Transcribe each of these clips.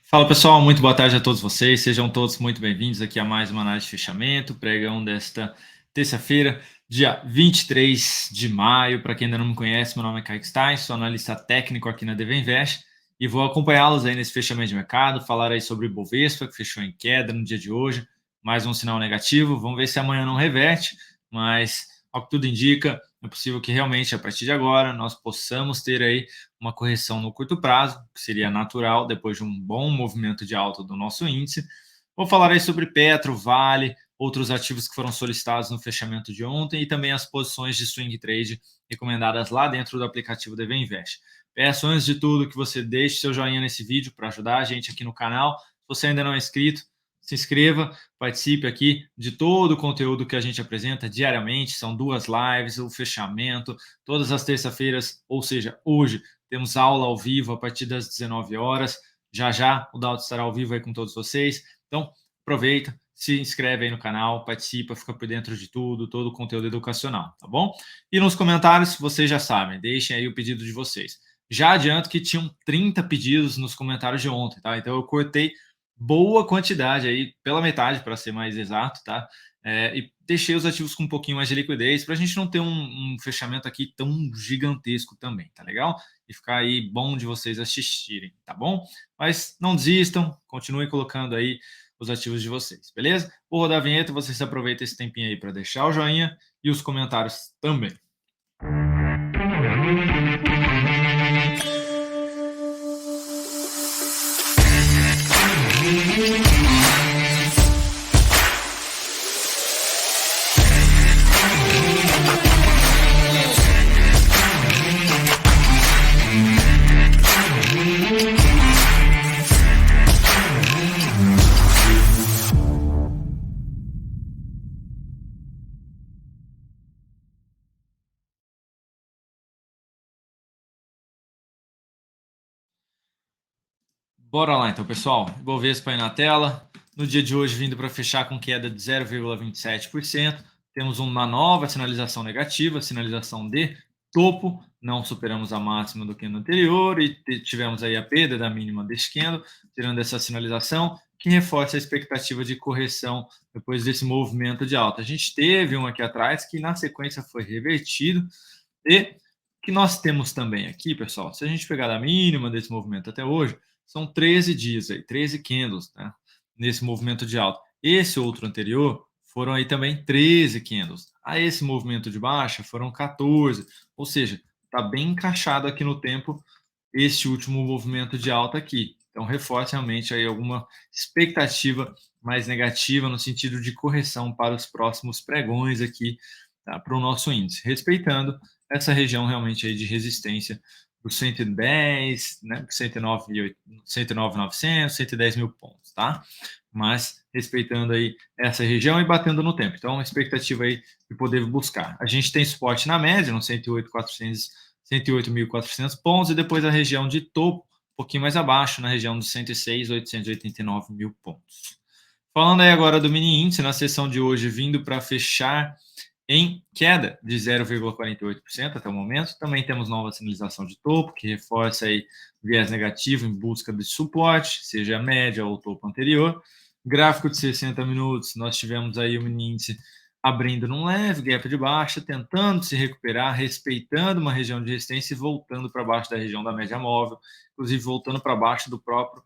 Fala pessoal, muito boa tarde a todos vocês, sejam todos muito bem-vindos aqui a mais uma análise de fechamento, pregão desta terça-feira, dia 23 de maio. Para quem ainda não me conhece, meu nome é Kaique Stein, sou analista técnico aqui na DV Invest e vou acompanhá-los aí nesse fechamento de mercado, falar aí sobre o Ibovespa, que fechou em queda no dia de hoje, mais um sinal negativo. Vamos ver se amanhã não reverte, mas ao que tudo indica, é possível que realmente a partir de agora nós possamos ter aí uma correção no curto prazo, que seria natural depois de um bom movimento de alta do nosso índice. Vou falar aí sobre Petro, Vale, outros ativos que foram solicitados no fechamento de ontem e também as posições de swing trade recomendadas lá dentro do aplicativo DV Invest. Peço antes de tudo que você deixe seu joinha nesse vídeo para ajudar a gente aqui no canal. Se você ainda não é inscrito, se inscreva, participe aqui de todo o conteúdo que a gente apresenta diariamente. São 2 lives, o fechamento, todas as terças-feiras, ou seja, hoje temos aula ao vivo a partir das 19 horas. Já o Dalton estará ao vivo aí com todos vocês. Então, aproveita, se inscreve aí no canal, participa, fica por dentro de tudo, todo o conteúdo educacional, tá bom? E nos comentários, vocês já sabem, deixem aí o pedido de vocês. Já adianto que tinham 30 pedidos nos comentários de ontem, tá? Então eu cortei boa quantidade aí, pela metade, para ser mais exato, tá? E deixei os ativos com um pouquinho mais de liquidez, para a gente não ter um fechamento aqui tão gigantesco também, tá legal? E ficar aí bom de vocês assistirem, tá bom? Mas não desistam, continuem colocando aí os ativos de vocês, beleza? Vou rodar a vinheta, vocês aproveitam esse tempinho aí para deixar o joinha e os comentários também. Bora lá então, pessoal. Ibovespa aí na tela. No dia de hoje, vindo para fechar com queda de 0,27%. Temos uma nova sinalização negativa, sinalização de topo. Não superamos a máxima do candle anterior e tivemos aí a perda da mínima deste candle, tirando essa sinalização, que reforça a expectativa de correção depois desse movimento de alta. A gente teve um aqui atrás que na sequência foi revertido e que nós temos também aqui, pessoal, se a gente pegar a mínima desse movimento até hoje, são 13 dias aí, 13 candles, né, nesse movimento de alta. Esse outro anterior foram aí também 13 candles. A esse movimento de baixa foram 14, ou seja, está bem encaixado aqui no tempo este último movimento de alta aqui. Então reforça realmente aí alguma expectativa mais negativa no sentido de correção para os próximos pregões aqui, tá, para o nosso índice, respeitando essa região realmente aí de resistência do 110, né, 109.900, 110 mil pontos, tá? Mas respeitando aí essa região e batendo no tempo. Então, expectativa aí de poder buscar. A gente tem suporte na média, no 108.400, 108.400 pontos, e depois a região de topo, um pouquinho mais abaixo, na região dos 106.889 mil pontos. Falando aí agora do mini índice, na sessão de hoje, vindo para fechar em queda de 0,48% até o momento. Também temos nova sinalização de topo, que reforça aí viés negativo em busca de suporte, seja a média ou o topo anterior. Gráfico de 60 minutos, nós tivemos aí o mini índice abrindo num leve gap de baixa, tentando se recuperar, respeitando uma região de resistência e voltando para baixo da região da média móvel, inclusive voltando para baixo da própria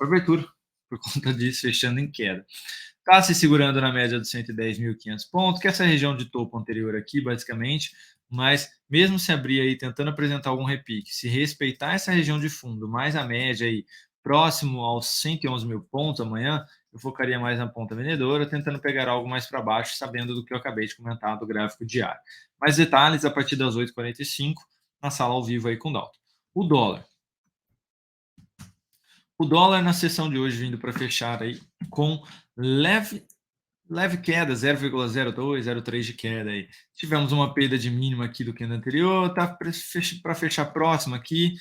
abertura, por conta disso, fechando em queda. Está se segurando na média dos 110.500 pontos, que é essa região de topo anterior aqui, basicamente, mas mesmo se abrir aí tentando apresentar algum repique, se respeitar essa região de fundo, mais a média aí, próximo aos 111 mil pontos amanhã, eu focaria mais na ponta vendedora, tentando pegar algo mais para baixo, sabendo do que eu acabei de comentar do gráfico diário. Mais detalhes a partir das 8h45, na sala ao vivo aí com o Dalton. O dólar. O dólar na sessão de hoje vindo para fechar aí com leve queda, 0,02, 0,3 de queda aí. Tivemos uma perda de mínima aqui do candle anterior, tá para fechar próximo aqui.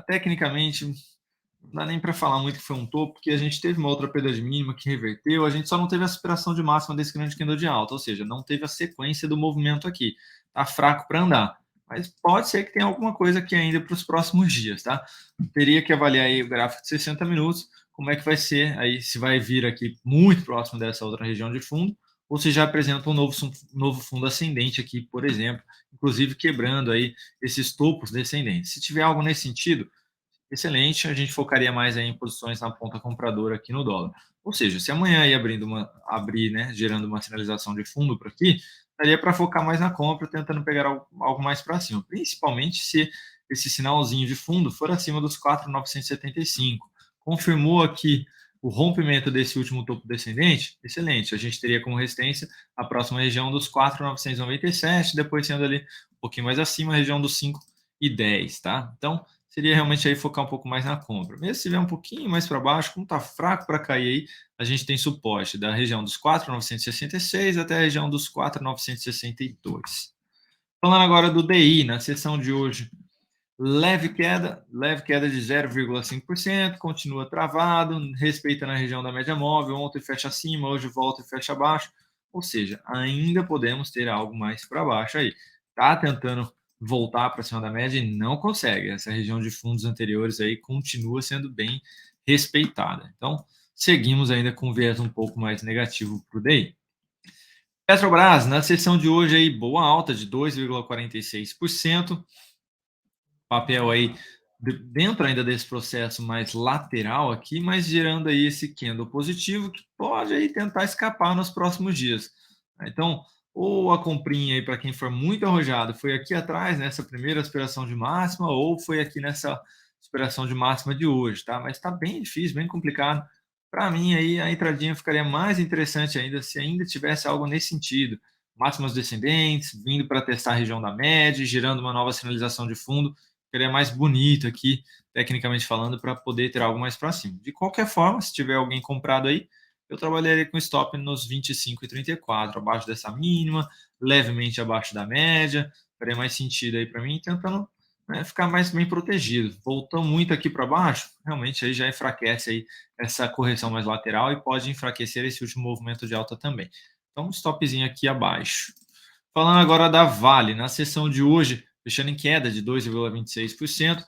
Tecnicamente, não dá nem para falar muito que foi um topo, porque a gente teve uma outra perda de mínima que reverteu, a gente só não teve a superação de máxima desse grande candle de alta, ou seja, não teve a sequência do movimento aqui. Tá fraco para andar. Mas pode ser que tenha alguma coisa aqui ainda para os próximos dias, tá? Teria que avaliar aí o gráfico de 60 minutos, como é que vai ser aí, se vai vir aqui muito próximo dessa outra região de fundo, ou se já apresenta um novo fundo ascendente aqui, por exemplo, inclusive quebrando aí esses topos descendentes. Se tiver algo nesse sentido, excelente, a gente focaria mais aí em posições na ponta compradora aqui no dólar. Ou seja, se amanhã aí abrir, né, gerando uma sinalização de fundo por aqui, daria para focar mais na compra, tentando pegar algo mais para cima, principalmente se esse sinalzinho de fundo for acima dos 4.975. Confirmou aqui o rompimento desse último topo descendente, excelente. A gente teria como resistência a próxima região dos 4.997, depois sendo ali um pouquinho mais acima, a região dos 5,10, tá? Então, seria realmente aí focar um pouco mais na compra. Mesmo se vier um pouquinho mais para baixo, como está fraco para cair aí, a gente tem suporte da região dos 4.966 até a região dos 4.962. Falando agora do DI, na sessão de hoje, leve queda de 0,5%, continua travado, respeita na região da média móvel, ontem fecha acima, hoje volta e fecha abaixo, ou seja, ainda podemos ter algo mais para baixo aí. Está tentando voltar para cima da média e não consegue. Essa região de fundos anteriores aí continua sendo bem respeitada. Então, seguimos ainda com viés um pouco mais negativo para o DI. Petrobras, na sessão de hoje aí, boa alta de 2,46%. Papel aí dentro ainda desse processo mais lateral aqui, mas gerando aí esse candle positivo que pode aí tentar escapar nos próximos dias. Então, ou a comprinha aí para quem for muito arrojado foi aqui atrás nessa primeira aspiração de máxima, ou foi aqui nessa aspiração de máxima de hoje, tá? Mas está bem difícil, bem complicado. Para mim aí a entradinha ficaria mais interessante ainda se ainda tivesse algo nesse sentido. Máximas descendentes, vindo para testar a região da média, gerando uma nova sinalização de fundo ficaria mais bonito aqui, tecnicamente falando, para poder ter algo mais para cima. De qualquer forma, se tiver alguém comprado aí, eu trabalharia com stop nos 25,34, abaixo dessa mínima, levemente abaixo da média, faria mais sentido aí para mim, tentando, né, ficar mais bem protegido. Voltou muito aqui para baixo, realmente aí já enfraquece aí essa correção mais lateral e pode enfraquecer esse último movimento de alta também. Então, um stopzinho aqui abaixo. Falando agora da Vale, na sessão de hoje, fechando em queda de 2,26%,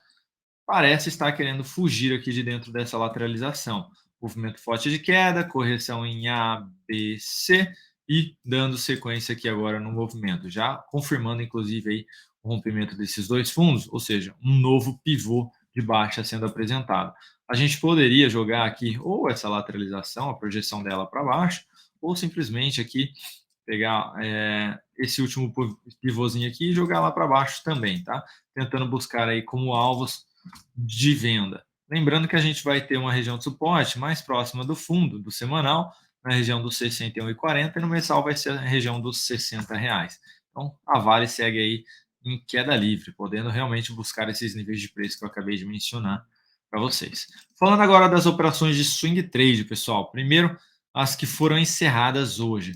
parece estar querendo fugir aqui de dentro dessa lateralização. Movimento forte de queda, correção em A, B, C e dando sequência aqui agora no movimento, já confirmando inclusive aí o rompimento desses dois fundos, ou seja, um novo pivô de baixa sendo apresentado. A gente poderia jogar aqui ou essa lateralização, a projeção dela para baixo, ou simplesmente aqui pegar esse último pivôzinho aqui e jogar lá para baixo também, tá? Tentando buscar aí como alvos de venda. Lembrando que a gente vai ter uma região de suporte mais próxima do fundo, do semanal, na região dos 61,40 e no mensal vai ser a região dos R$60. Então, a Vale segue aí em queda livre, podendo realmente buscar esses níveis de preço que eu acabei de mencionar para vocês. Falando agora das operações de swing trade, pessoal. Primeiro, as que foram encerradas hoje.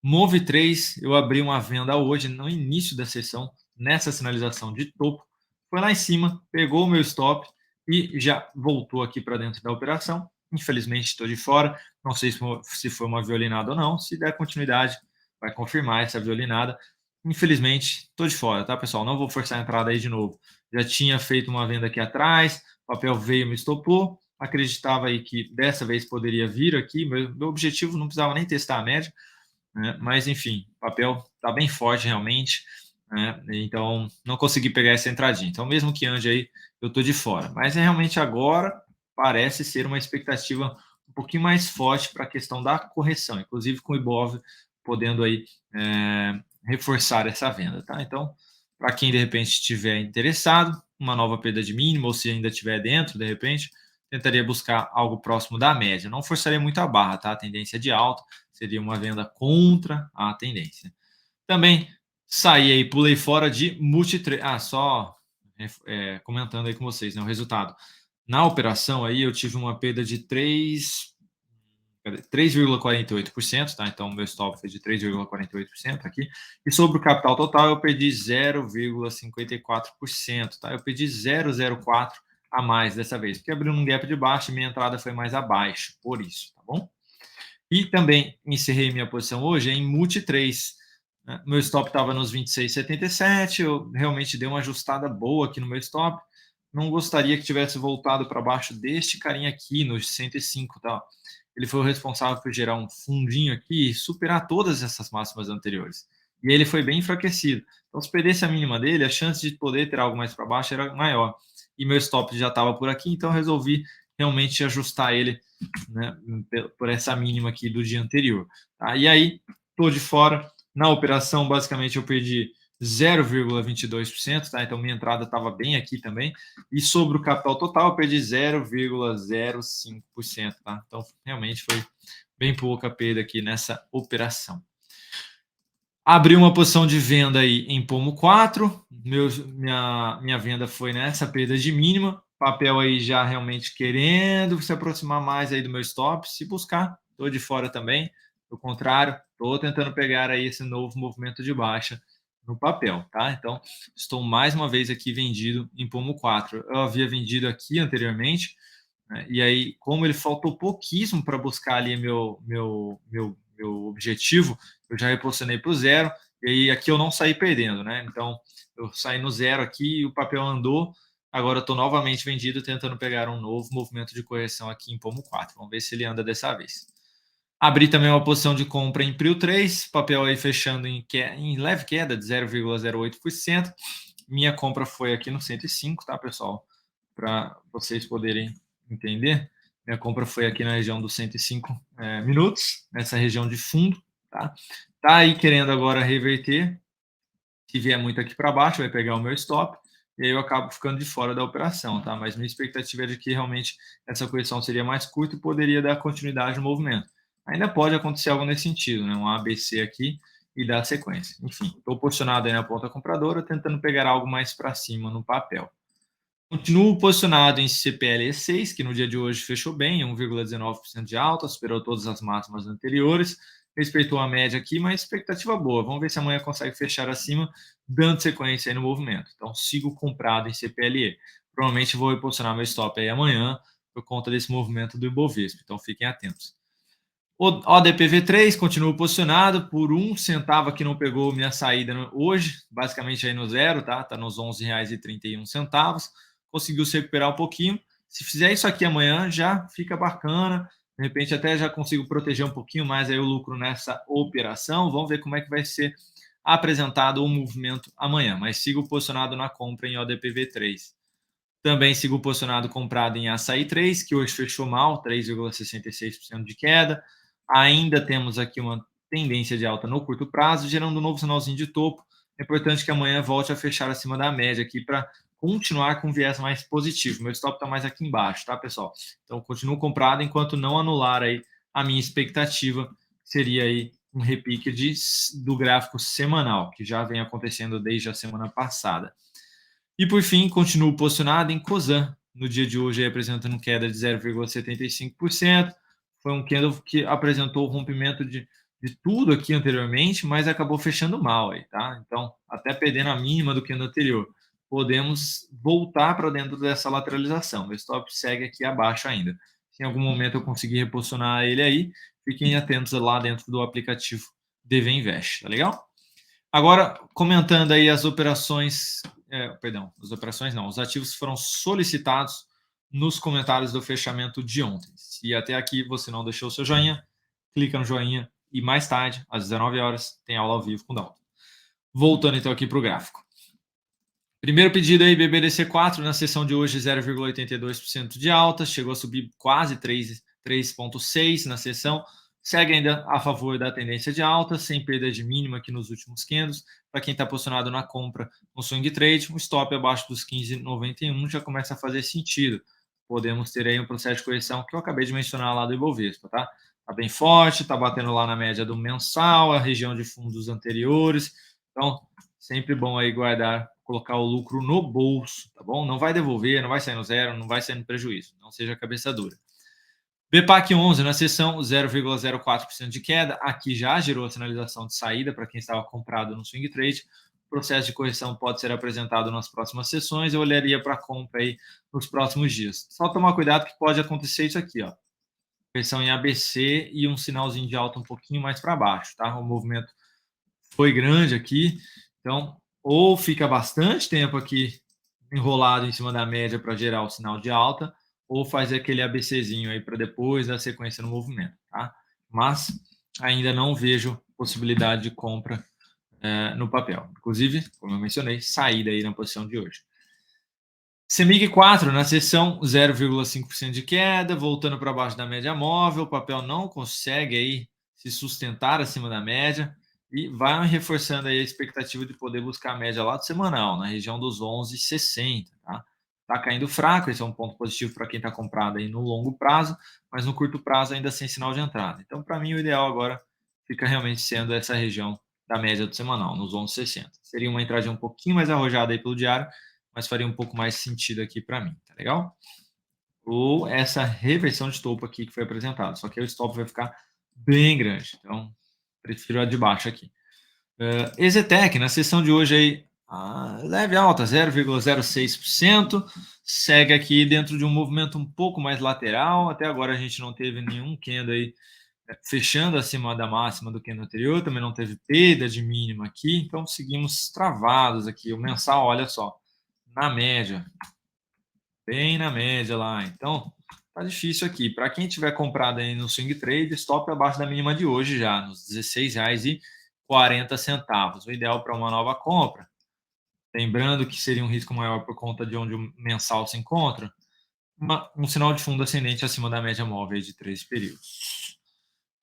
Move 3, eu abri uma venda hoje no início da sessão, nessa sinalização de topo, foi lá em cima, pegou o meu stop e já voltou aqui para dentro da operação. Infelizmente estou de fora, não sei se foi uma violinada ou não, se der continuidade vai confirmar essa violinada. Infelizmente estou de fora, tá pessoal? Não vou forçar a entrada aí de novo. Já tinha feito uma venda aqui atrás, o papel veio, me estopou, acreditava aí que dessa vez poderia vir aqui, meu objetivo não precisava nem testar a média, né? Mas enfim, o papel está bem forte realmente, né? Então não consegui pegar essa entradinha. Então, mesmo que ande aí, eu estou de fora. Mas realmente agora parece ser uma expectativa um pouquinho mais forte para a questão da correção, inclusive com o Ibov podendo aí reforçar essa venda, tá? Então, para quem de repente estiver interessado, uma nova perda de mínimo, ou se ainda estiver dentro, de repente, tentaria buscar algo próximo da média. Não forçaria muito a barra, tá? A tendência de alta seria uma venda contra a tendência. Também saí aí, pulei fora de multitrade. Só comentando aí com vocês, né, o resultado. Na operação aí eu tive uma perda de 3,48%, tá? Então, meu stop foi de 3,48% aqui. E sobre o capital total, eu perdi 0,54%, tá? Eu perdi 0,04 a mais dessa vez, porque abriu um gap de baixo e minha entrada foi mais abaixo, por isso, tá bom? E também encerrei minha posição hoje em multi 3. Né? Meu stop estava nos 26,77, eu realmente dei uma ajustada boa aqui no meu stop. não gostaria que tivesse voltado para baixo deste carinha aqui, nos 105, tá? Ele foi o responsável por gerar um fundinho aqui e superar todas essas máximas anteriores. E ele foi bem enfraquecido. Então, se perdesse a mínima dele, a chance de poder ter algo mais para baixo era maior. E meu stop já estava por aqui, então resolvi realmente ajustar ele, né, por essa mínima aqui do dia anterior. Tá? E aí, estou de fora. Na operação, basicamente, eu perdi 0,22%, tá? Então minha entrada estava bem aqui também. E sobre o capital total, eu perdi 0,05%, tá? Então realmente foi bem pouca perda aqui nessa operação. Abri uma posição de venda aí em Pomo 4, minha venda foi nessa perda de mínima, papel aí já realmente querendo se aproximar mais aí do meu stop, se buscar, estou de fora também, do contrário, estou tentando pegar aí esse novo movimento de baixa no papel, tá? Então, estou mais uma vez aqui vendido em Pomo 4. Eu havia vendido aqui anteriormente, né? E aí, como ele faltou pouquíssimo para buscar ali meu objetivo, eu já reposicionei para o zero, e aí aqui eu não saí perdendo, né? Então, eu saí no zero aqui e o papel andou, agora eu estou novamente vendido, tentando pegar um novo movimento de correção aqui em Pomo 4. Vamos ver se ele anda dessa vez. Abri também uma posição de compra em Prio 3, papel aí fechando em leve queda de 0,08%. Minha compra foi aqui no 105, tá, pessoal? Para vocês poderem entender. Minha compra foi aqui na região dos 105 minutos, nessa região de fundo, tá? Tá aí querendo agora reverter. Se vier muito aqui para baixo, vai pegar o meu stop, e aí eu acabo ficando de fora da operação, tá? Mas minha expectativa é de que realmente essa correção seria mais curta e poderia dar continuidade no movimento. Ainda pode acontecer algo nesse sentido, né? Um ABC aqui e dar sequência. Enfim, estou posicionado aí na ponta compradora, tentando pegar algo mais para cima no papel. Continuo posicionado em CPLE 6, que no dia de hoje fechou bem, 1,19% de alta, superou todas as máximas anteriores, respeitou a média aqui, mas expectativa boa. Vamos ver se amanhã consegue fechar acima, dando sequência aí no movimento. Então, sigo comprado em CPLE. Provavelmente vou reposicionar meu stop aí amanhã, por conta desse movimento do Ibovespa. Então, fiquem atentos. O ODPV3 continua posicionado por 1 centavo que não pegou minha saída hoje, basicamente aí no zero, tá? Tá nos R$11,31. Conseguiu se recuperar um pouquinho. Se fizer isso aqui amanhã, já fica bacana. De repente até já consigo proteger um pouquinho mais aí o lucro nessa operação. Vamos ver como é que vai ser apresentado o movimento amanhã. Mas sigo posicionado na compra em ODPV3. Também sigo posicionado comprado em Açaí 3, que hoje fechou mal, 3,66% de queda. Ainda temos aqui uma tendência de alta no curto prazo, gerando um novo sinalzinho de topo. É importante que amanhã volte a fechar acima da média aqui para continuar com viés mais positivo. Meu stop está mais aqui embaixo, tá, pessoal? Então, continuo comprado enquanto não anular aí a minha expectativa, que seria aí um repique do gráfico semanal, que já vem acontecendo desde a semana passada. E, por fim, continuo posicionado em Cosan, no dia de hoje, apresentando queda de 0,75%. Foi um candle que apresentou o rompimento de tudo aqui anteriormente, mas acabou fechando mal aí, tá? Então, até perdendo a mínima do candle anterior. Podemos voltar para dentro dessa lateralização. O stop segue aqui abaixo ainda. Se em algum momento eu conseguir reposicionar ele aí, fiquem atentos lá dentro do aplicativo DV Invest, tá legal? Agora, comentando aí as operações, as operações não, os ativos que foram solicitados nos comentários do fechamento de ontem. Se até aqui você não deixou o seu joinha, clica no joinha e mais tarde, às 19 horas, tem aula ao vivo com o Dalton. Voltando então aqui para o gráfico. Primeiro pedido aí, BBDC4, na sessão de hoje, 0,82% de alta, chegou a subir quase 3,6% na sessão, segue ainda a favor da tendência de alta, sem perda de mínima aqui nos últimos candles. Para quem está posicionado na compra no swing trade, um stop abaixo dos 15,91 já começa a fazer sentido. Podemos ter aí um processo de correção que eu acabei de mencionar lá do Ibovespa, tá? Tá bem forte, tá batendo lá na média do mensal, a região de fundos anteriores. Então, sempre bom aí guardar, colocar o lucro no bolso, tá bom? Não vai devolver, não vai sair no zero, não vai sair no prejuízo. Não seja cabeça dura. BPAC 11 na sessão, 0,04% de queda. Aqui já gerou a sinalização de saída para quem estava comprado no swing trade. O processo de correção pode ser apresentado nas próximas sessões. Eu olharia para a compra aí nos próximos dias. Só tomar cuidado que pode acontecer isso aqui, ó. Correção em ABC e um sinalzinho de alta um pouquinho mais para baixo, tá? O movimento foi grande aqui, então ou fica bastante tempo aqui enrolado em cima da média para gerar o sinal de alta, ou fazer aquele ABCzinho aí para depois dar sequência no movimento, tá? Mas ainda não vejo possibilidade de compra no papel. Inclusive, como eu mencionei, saída aí na posição de hoje. CEMIG 4 na sessão 0,5% de queda, voltando para baixo da média móvel, o papel não consegue aí se sustentar acima da média e vai reforçando aí a expectativa de poder buscar a média lá do semanal, na região dos 11,60, tá? Tá caindo fraco, esse é um ponto positivo para quem está comprado aí no longo prazo, mas no curto prazo ainda sem sinal de entrada. Então, para mim, o ideal agora fica realmente sendo essa região da média do semanal, nos 11,60. Seria uma entradinha um pouquinho mais arrojada aí pelo diário, mas faria um pouco mais sentido aqui para mim, tá legal? Ou essa reversão de topo aqui que foi apresentada, só que aí o stop vai ficar bem grande, então prefiro a de baixo aqui. EZTEC, na sessão de hoje aí, leve alta, 0,06%, segue aqui dentro de um movimento um pouco mais lateral, até agora a gente não teve nenhum candle aí fechando acima da máxima do candle anterior, também não teve perda de mínima aqui, então seguimos travados aqui, o mensal, olha só, na média, bem na média lá. Então, tá difícil aqui. Para quem tiver comprado aí no swing trade, stop abaixo da mínima de hoje já, nos R$ 16,40. O ideal para uma nova compra. Lembrando que seria um risco maior por conta de onde o mensal se encontra, um sinal de fundo ascendente acima da média móvel de 3 períodos.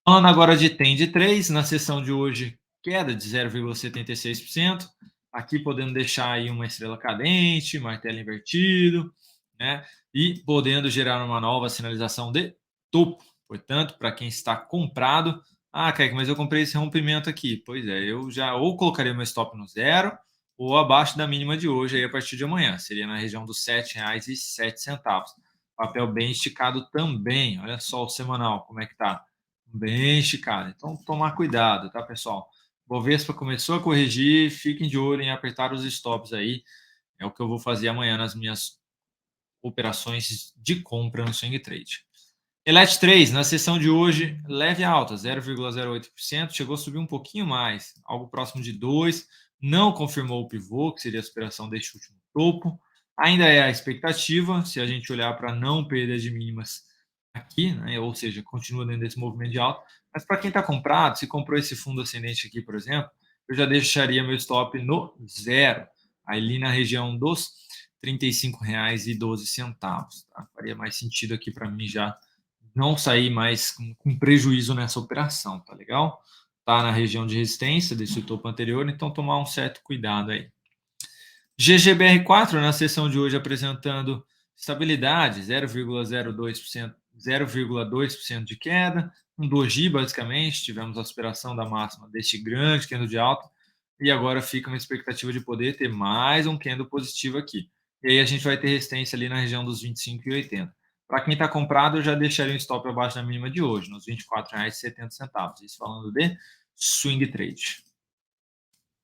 Falando agora de TEND 3, na sessão de hoje, queda de 0,76%. Aqui podendo deixar aí uma estrela cadente, martelo invertido, né? E podendo gerar uma nova sinalização de topo. Portanto, para quem está comprado, Kaique, mas eu comprei esse rompimento aqui. Pois é, eu já ou colocaria meu stop no zero ou abaixo da mínima de hoje aí a partir de amanhã. Seria na região dos R$ 7,07. Papel bem esticado também. Olha só o semanal, como é que tá. Bem esticado. Então, tomar cuidado, tá, pessoal? Bovespa começou a corrigir, fiquem de olho em apertar os stops aí. É o que eu vou fazer amanhã nas minhas operações de compra no swing trade. Elet 3, na sessão de hoje, leve alta, 0,08%, chegou a subir um pouquinho mais, algo próximo de 2%, não confirmou o pivô, que seria a aspiração deste último topo. Ainda é a expectativa, se a gente olhar para não perder de mínimas aqui, né, ou seja, continua dentro desse movimento de alta, mas para quem está comprado, se comprou esse fundo ascendente aqui, por exemplo, eu já deixaria meu stop no zero, ali na região dos R$ 35,12. Tá? Faria mais sentido aqui para mim já não sair mais com prejuízo nessa operação, tá legal? Tá na região de resistência desse topo anterior, então tomar um certo cuidado aí. GGBR4 na sessão de hoje apresentando estabilidade, 0,02% de queda, um doji basicamente, tivemos a aspiração da máxima deste grande candle de alta, e agora fica uma expectativa de poder ter mais um candle positivo aqui. E aí a gente vai ter resistência ali na região dos 25,80. Para quem está comprado, eu já deixaria um stop abaixo da mínima de hoje, nos R$ 24,70. Isso falando de swing trade.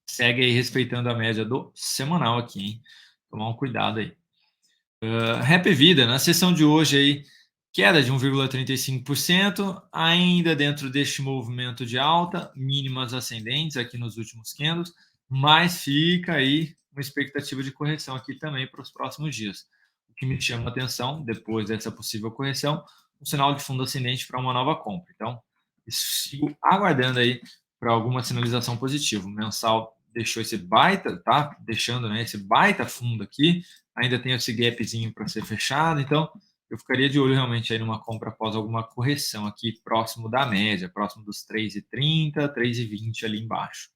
Segue aí respeitando a média do semanal aqui, hein? Tomar um cuidado aí. Rap Vida, na sessão de hoje aí, queda de 1,35%, ainda dentro deste movimento de alta, mínimas ascendentes aqui nos últimos candles, mas fica aí uma expectativa de correção aqui também para os próximos dias. O que me chama a atenção, depois dessa possível correção, um sinal de fundo ascendente para uma nova compra. Então, sigo aguardando aí para alguma sinalização positiva. O mensal deixou esse baita, tá deixando, né, esse baita fundo aqui, ainda tem esse gapzinho para ser fechado, então eu ficaria de olho realmente aí numa compra após alguma correção aqui próximo da média, próximo dos 3,30, 3,20 ali embaixo.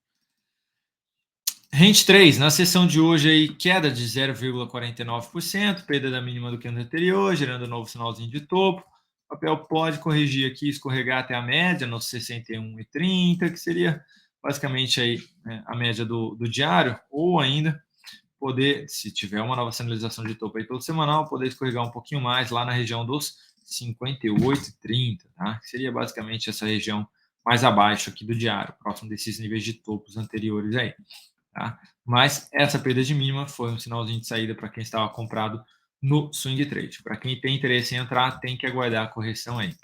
Rente 3, na sessão de hoje aí, queda de 0,49%, perda da mínima do candle anterior, gerando um novo sinalzinho de topo. O papel pode corrigir aqui, escorregar até a média, nos 61,30, que seria basicamente aí, né, a média do diário, ou ainda poder, se tiver uma nova sinalização de topo aí todo semanal, poder escorregar um pouquinho mais lá na região dos 58,30, tá? Que seria basicamente essa região mais abaixo aqui do diário, próximo desses níveis de topos anteriores aí. Tá? Mas essa perda de mínima foi um sinalzinho de saída para quem estava comprado no swing trade. Para quem tem interesse em entrar, tem que aguardar a correção aí.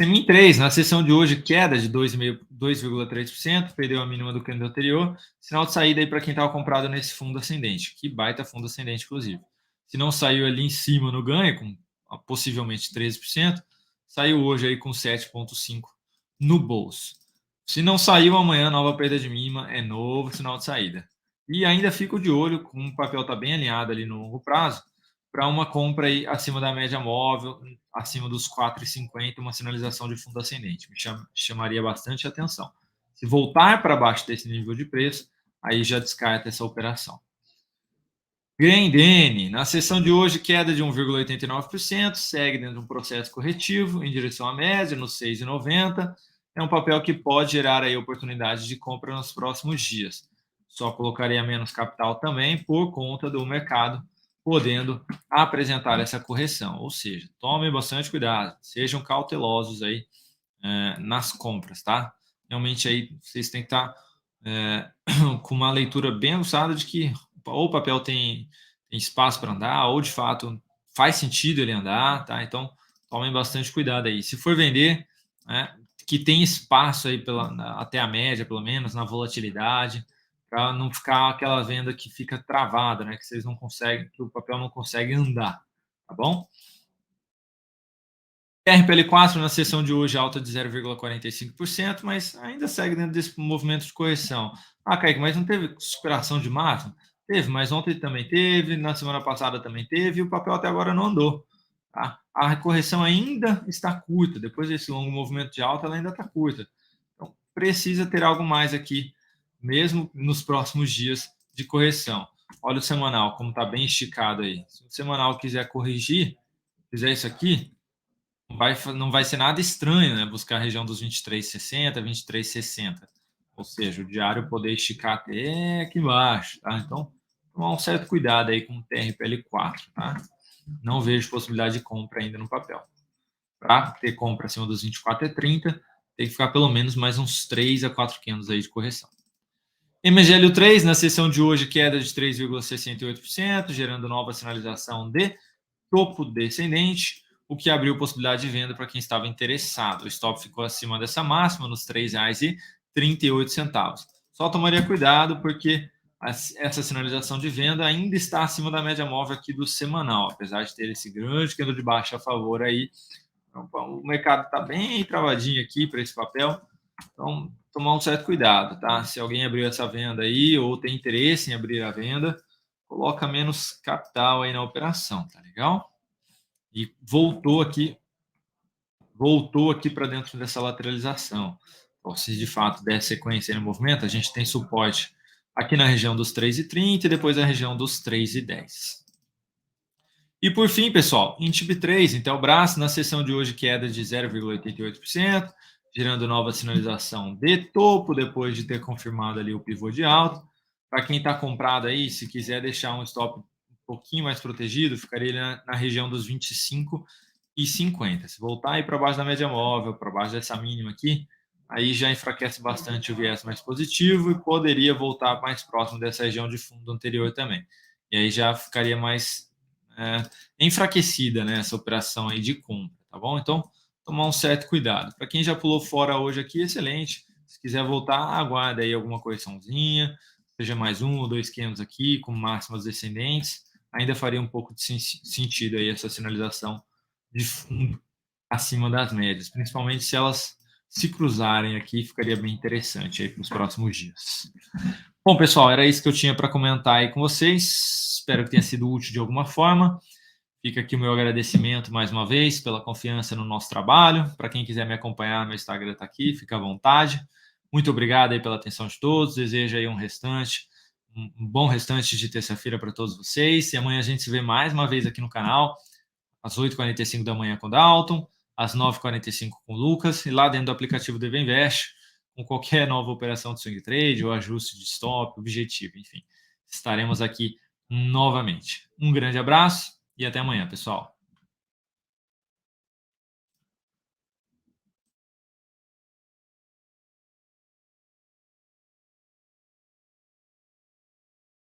Semin 3, na sessão de hoje, queda de 2,3%, perdeu a mínima do candle anterior. Sinal de saída aí para quem estava comprado nesse fundo ascendente. Que baita fundo ascendente, inclusive. Se não saiu ali em cima no ganho, com possivelmente 13%, saiu hoje aí com 7,5% no bolso. Se não saiu amanhã, nova perda de mínima, é novo sinal de saída. E ainda fico de olho, com o papel está bem alinhado ali no longo prazo, para uma compra aí acima da média móvel, acima dos 4,50, uma sinalização de fundo ascendente. Me chamaria bastante atenção. Se voltar para baixo desse nível de preço, aí já descarta essa operação. Grendene, na sessão de hoje, queda de 1,89%, segue dentro de um processo corretivo em direção à média, nos 6,90. É um papel que pode gerar aí oportunidade de compra nos próximos dias. Só colocaria menos capital também por conta do mercado podendo apresentar essa correção. Ou seja, tomem bastante cuidado, sejam cautelosos aí nas compras, tá? Realmente aí vocês têm que estar com uma leitura bem aguçada de que ou o papel tem espaço para andar, ou de fato faz sentido ele andar, tá? Então, tomem bastante cuidado aí. Se for vender, né, que tem espaço aí até a média, pelo menos, na volatilidade, para não ficar aquela venda que fica travada, né? Que vocês não conseguem, que o papel não consegue andar, tá bom? RPL4 na sessão de hoje alta de 0,45%, mas ainda segue dentro desse movimento de correção. Ah, Kaique, mas não teve superação de máxima? Teve, mas ontem também teve, na semana passada também teve, e o papel até agora não andou. Tá? A correção ainda está curta, depois desse longo movimento de alta, ela ainda está curta. Então, precisa ter algo mais aqui, mesmo nos próximos dias de correção. Olha o semanal, como está bem esticado aí. Se o semanal quiser corrigir, fizer isso aqui, não vai ser nada estranho, né? Buscar a região dos 23,60, 23,60. Ou seja, o diário poder esticar até aqui embaixo, tá? Então, tomar um certo cuidado aí com o TRPL4, tá? Não vejo possibilidade de compra ainda no papel. Para ter compra acima dos 24,30, tem que ficar pelo menos mais uns 3 a 4 candles aí de correção. MGLO3, na sessão de hoje, queda de 3,68%, gerando nova sinalização de topo descendente, o que abriu possibilidade de venda para quem estava interessado. O stop ficou acima dessa máxima, nos R$ 3,38. Só tomaria cuidado, porque essa sinalização de venda ainda está acima da média móvel aqui do semanal, apesar de ter esse grande candle de baixa a favor aí. Então, o mercado está bem travadinho aqui para esse papel, então tomar um certo cuidado, tá? Se alguém abriu essa venda aí ou tem interesse em abrir a venda, coloca menos capital aí na operação, tá legal? E voltou aqui para dentro dessa lateralização. Então, se de fato der sequência no movimento, a gente tem suporte aqui na região dos 3,30 e depois a região dos 3,10. E por fim, pessoal, INTB3, Intelbras, na sessão de hoje queda de 0,88%, gerando nova sinalização de topo depois de ter confirmado ali o pivô de alta. Para quem está comprado aí, se quiser deixar um stop um pouquinho mais protegido, ficaria na região dos 25,50. Se voltar aí para baixo da média móvel, para baixo dessa mínima aqui, aí já enfraquece bastante o viés mais positivo e poderia voltar mais próximo dessa região de fundo anterior também. E aí já ficaria mais enfraquecida, né, essa operação aí de compra, tá bom? Então, tomar um certo cuidado. Para quem já pulou fora hoje aqui, excelente. Se quiser voltar, aguarda aí alguma correçãozinha, seja mais 1 ou 2 candles aqui, com máximas descendentes. Ainda faria um pouco de sentido aí essa sinalização de fundo acima das médias, principalmente se elas se cruzarem aqui, ficaria bem interessante aí para os próximos dias. Bom, pessoal, era isso que eu tinha para comentar aí com vocês. Espero que tenha sido útil de alguma forma. Fica aqui o meu agradecimento mais uma vez pela confiança no nosso trabalho. Para quem quiser me acompanhar, meu Instagram está aqui, fica à vontade. Muito obrigado aí pela atenção de todos. Desejo aí um bom restante de terça-feira para todos vocês. E amanhã a gente se vê mais uma vez aqui no canal, às 8h45 da manhã com o Dalton, às 9h45 com o Lucas, e lá dentro do aplicativo do Invest, com qualquer nova operação de swing trade ou ajuste de stop, objetivo, enfim. Estaremos aqui novamente. Um grande abraço e até amanhã, pessoal.